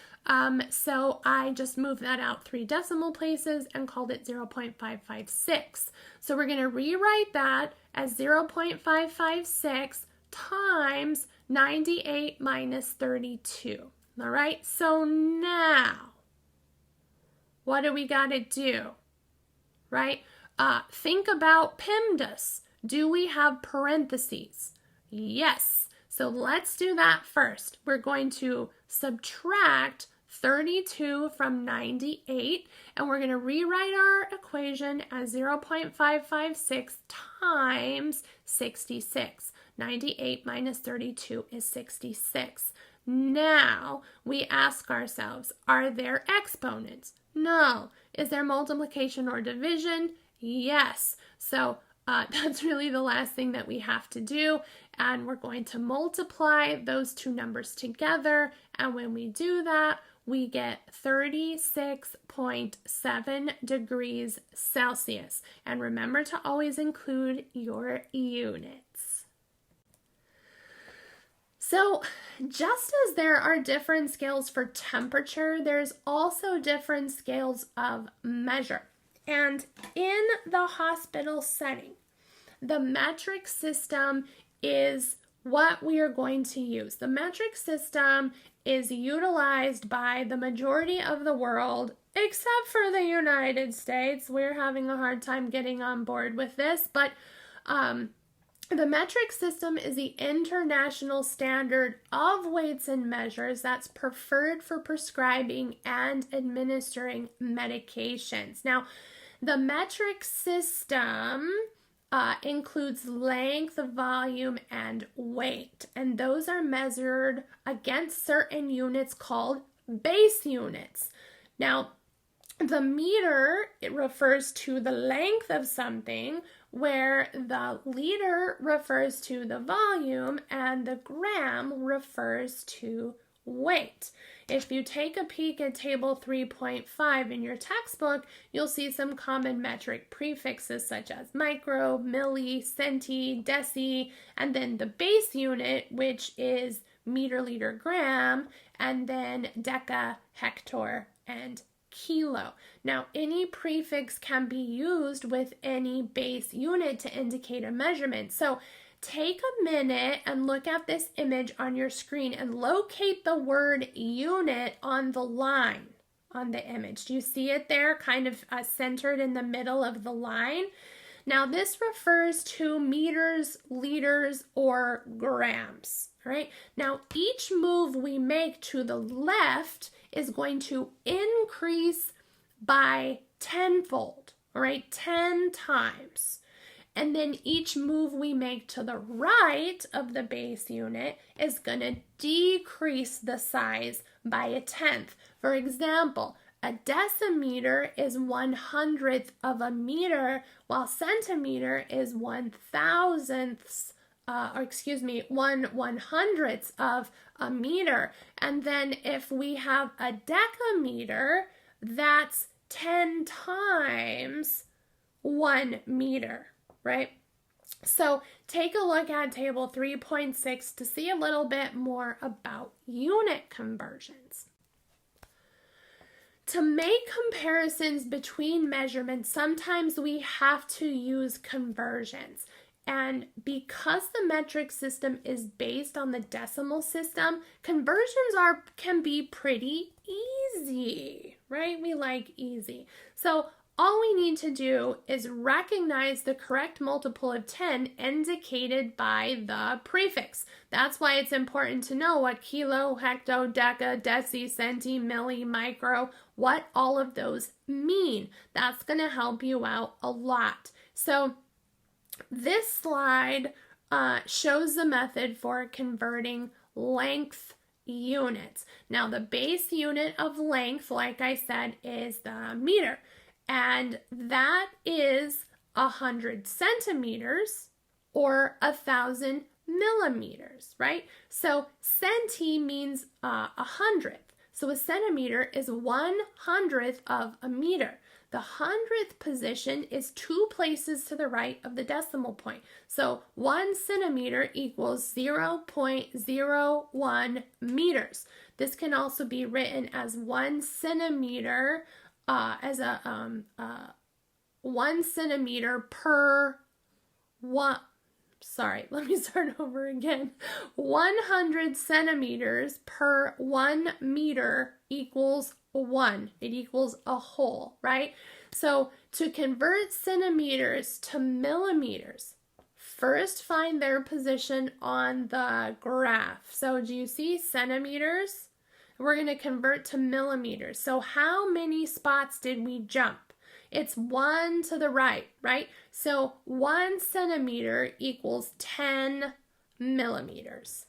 So I just moved that out 3 decimal places and called it 0.556. So we're going to rewrite that as 0.556 times 98 minus 32. All right, so now what do we got to do, right? Think about PEMDAS. Do we have parentheses? Yes. So let's do that first. We're going to subtract 32 from 98, and we're going to rewrite our equation as 0.556 times 66. 98 minus 32 is 66. Now we ask ourselves, are there exponents? No. Is there multiplication or division? Yes. So that's really the last thing that we have to do. And we're going to multiply those two numbers together. And when we do that, we get 36.7 degrees Celsius. And remember to always include your units. So just as there are different scales for temperature, there's also different scales of measure. And in the hospital setting, the metric system is what we are going to use. The metric system is utilized by the majority of the world, except for the United States. We're having a hard time getting on board with this, but the metric system is the international standard of weights and measures that's preferred for prescribing and administering medications. Now, the metric system includes length, volume, and weight, and those are measured against certain units called base units. Now, the meter, it refers to the length of something, where the liter refers to the volume and the gram refers to weight. If you take a peek at table 3.5 in your textbook, you'll see some common metric prefixes such as micro, milli, centi, deci, and then the base unit, which is meter, liter, gram, and then deca, hectare, and kilo. Now, any prefix can be used with any base unit to indicate a measurement. So take a minute and look at this image on your screen and locate the word unit on the line on the image. Do you see it there, kind of centered in the middle of the line? Now, this refers to meters, liters, or grams, right? Now, each move we make to the left is going to increase by tenfold, all right? 10 times. And then each move we make to the right of the base unit is going to decrease the size by 1/10. For example, a decimeter is 1/100th of a meter, while centimeter is 1/100th of a meter. And then if we have a decameter, that's 10 times 1 meter. Right? So take a look at table 3.6 to see a little bit more about unit conversions. To make comparisons between measurements, sometimes we have to use conversions. And because the metric system is based on the decimal system, conversions can be pretty easy, right? We like easy. So all we need to do is recognize the correct multiple of 10 indicated by the prefix. That's why it's important to know what kilo, hecto, deca, deci, centi, milli, micro, what all of those mean. That's going to help you out a lot. So this slide shows the method for converting length units. Now, the base unit of length, like I said, is the meter. And that is 100 centimeters or 1,000 millimeters, right? So centi means 100th. So a centimeter is 1/100th of a meter. The 100th position is 2 places to the right of the decimal point. So 1 centimeter equals 0.01 meters. This can also be written as 1 centimeter 1 centimeter per one. Sorry, let me start over again. 100 centimeters per 1 meter equals 1. It equals a whole, right? So to convert centimeters to millimeters, first find their position on the graph. So do you see centimeters? We're going to convert to millimeters. So how many spots did we jump? It's 1 to the right, right? So 1 centimeter equals 10 millimeters.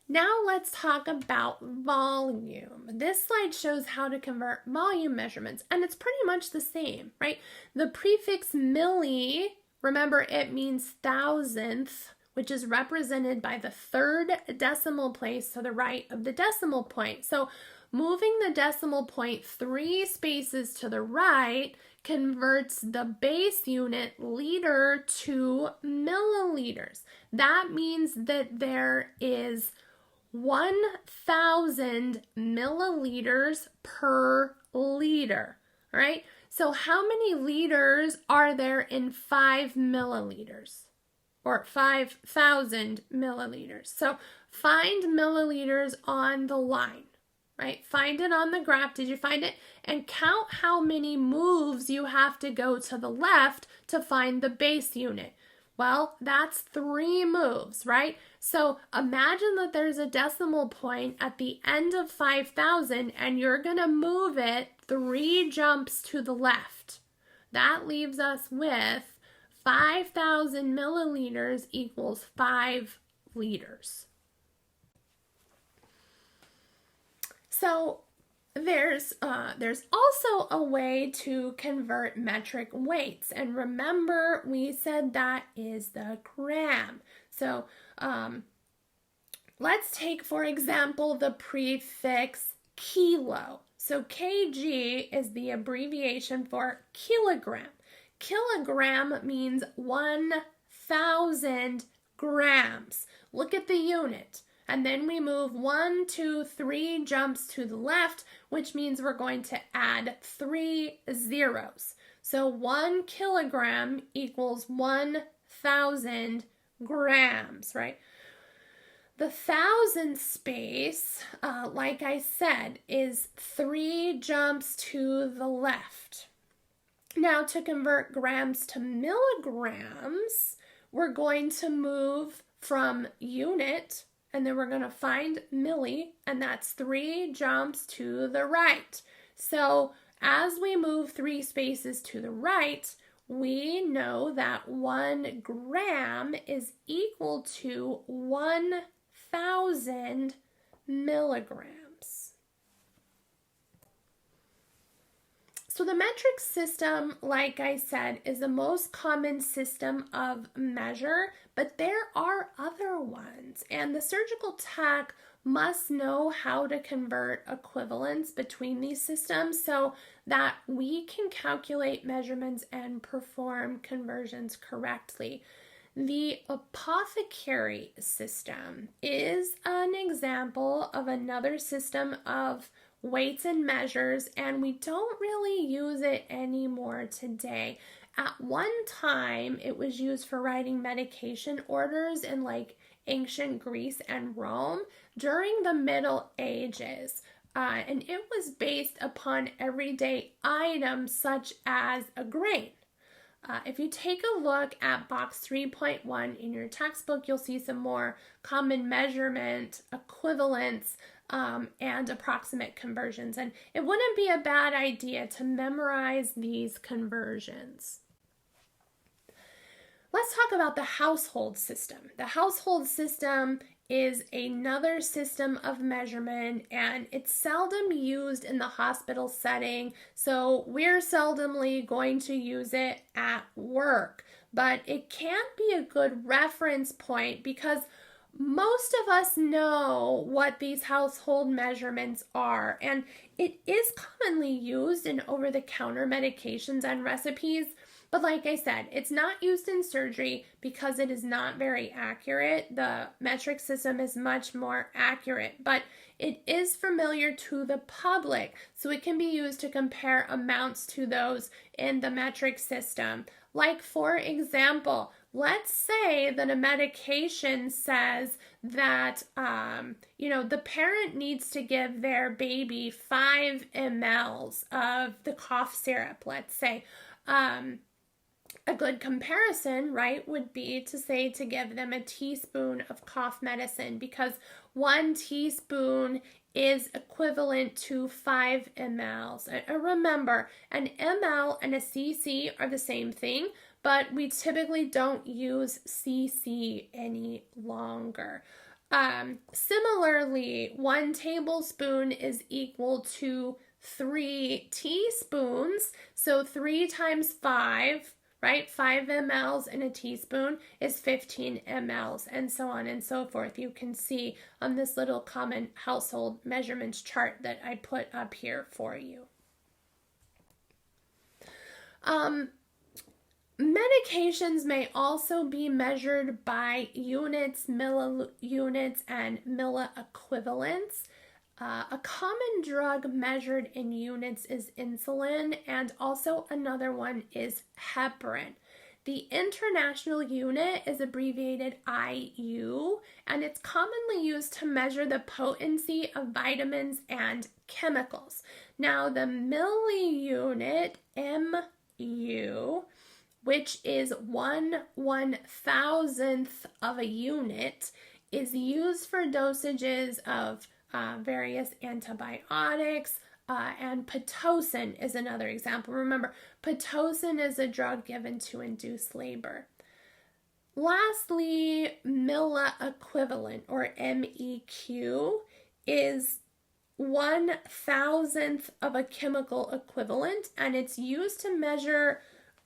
Now let's talk about volume. This slide shows how to convert volume measurements, and it's pretty much the same, right? The prefix milli, remember it means thousandth, which is represented by the 3rd decimal place to the right of the decimal point. So moving the decimal point 3 spaces to the right converts the base unit liter to milliliters. That means that there is 1,000 milliliters per liter, right? So how many liters are there in 5 milliliters? Or 5,000 milliliters. So find milliliters on the line, right? Find it on the graph. Did you find it? And count how many moves you have to go to the left to find the base unit. Well, that's 3 moves, right? So imagine that there's a decimal point at the end of 5,000 and you're going to move it 3 jumps to the left. That leaves us with 5,000 milliliters equals 5 liters. So there's also a way to convert metric weights, and remember we said that is the gram. So let's take for example the prefix kilo. So kg is the abbreviation for kilogram. Kilogram means 1,000 grams. Look at the unit. And then we move 1, 2, 3 jumps to the left, which means we're going to add 3 zeros. So 1 kilogram equals 1,000 grams, right? The thousand space, like I said, is 3 jumps to the left. Now, to convert grams to milligrams, we're going to move from unit, and then we're going to find milli, and that's 3 jumps to the right. So as we move 3 spaces to the right, we know that 1 gram is equal to 1,000 milligrams. So the metric system, like I said, is the most common system of measure, but there are other ones, and the surgical tech must know how to convert equivalents between these systems so that we can calculate measurements and perform conversions correctly. The apothecary system is an example of another system of weights and measures, and we don't really use it anymore today. At one time, it was used for writing medication orders in like ancient Greece and Rome during the Middle Ages. And it was based upon everyday items such as a grain. If you take a look at box 3.1 in your textbook, you'll see some more common measurement, equivalents, and approximate conversions. And it wouldn't be a bad idea to memorize these conversions. Let's talk about the household system. The household system is another system of measurement, and it's seldom used in the hospital setting, so we're seldomly going to use it at work. But it can be a good reference point because most of us know what these household measurements are, and it is commonly used in over-the-counter medications and recipes. But like I said, it's not used in surgery because it is not very accurate. The metric system is much more accurate, but it is familiar to the public, so it can be used to compare amounts to those in the metric system. Like, for example, let's say that a medication says that, the parent needs to give their baby 5 mLs of the cough syrup, let's say. A good comparison, right, would be to say to give them a teaspoon of cough medicine because 1 teaspoon is equivalent to 5 mLs. Remember, an ml and a cc are the same thing, but we typically don't use cc any longer. Similarly, 1 tablespoon is equal to 3 teaspoons, so 3 times 5, right? 5 mLs in a teaspoon is 15 mLs, and so on and so forth. You can see on this little common household measurements chart that I put up here for you. Medications may also be measured by units, millunits, and milliequivalents. A common drug measured in units is insulin, and also another one is heparin. The international unit is abbreviated IU, and it's commonly used to measure the potency of vitamins and chemicals. Now, the milliunit, MU, which is 1/1000th of a unit, is used for dosages of various antibiotics, and Pitocin is another example. Remember, Pitocin is a drug given to induce labor. Lastly, milliequivalent, or MEQ, is 1/1000th of a chemical equivalent, and it's used to measure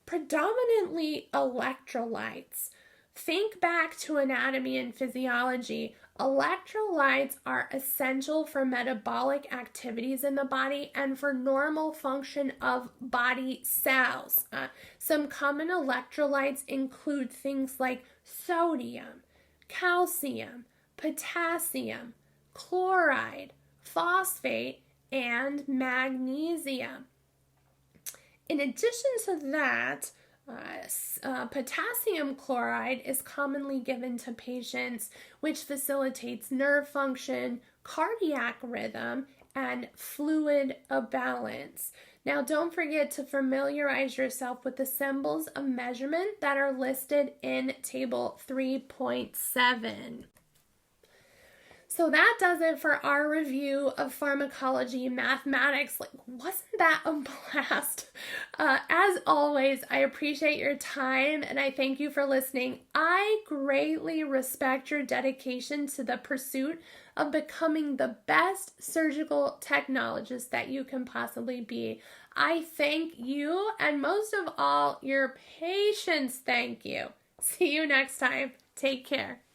predominantly electrolytes. Think back to anatomy and physiology. Electrolytes are essential for metabolic activities in the body and for normal function of body cells. Some common electrolytes include things like sodium, calcium, potassium, chloride, phosphate, and magnesium. In addition to that, potassium chloride is commonly given to patients, which facilitates nerve function, cardiac rhythm, and fluid balance. Now, don't forget to familiarize yourself with the symbols of measurement that are listed in Table 3.7. So that does it for our review of Pharmacology Mathematics. Wasn't that a blast? As always, I appreciate your time and I thank you for listening. I greatly respect your dedication to the pursuit of becoming the best surgical technologist that you can possibly be. I thank you, and most of all, your patients thank you. See you next time. Take care.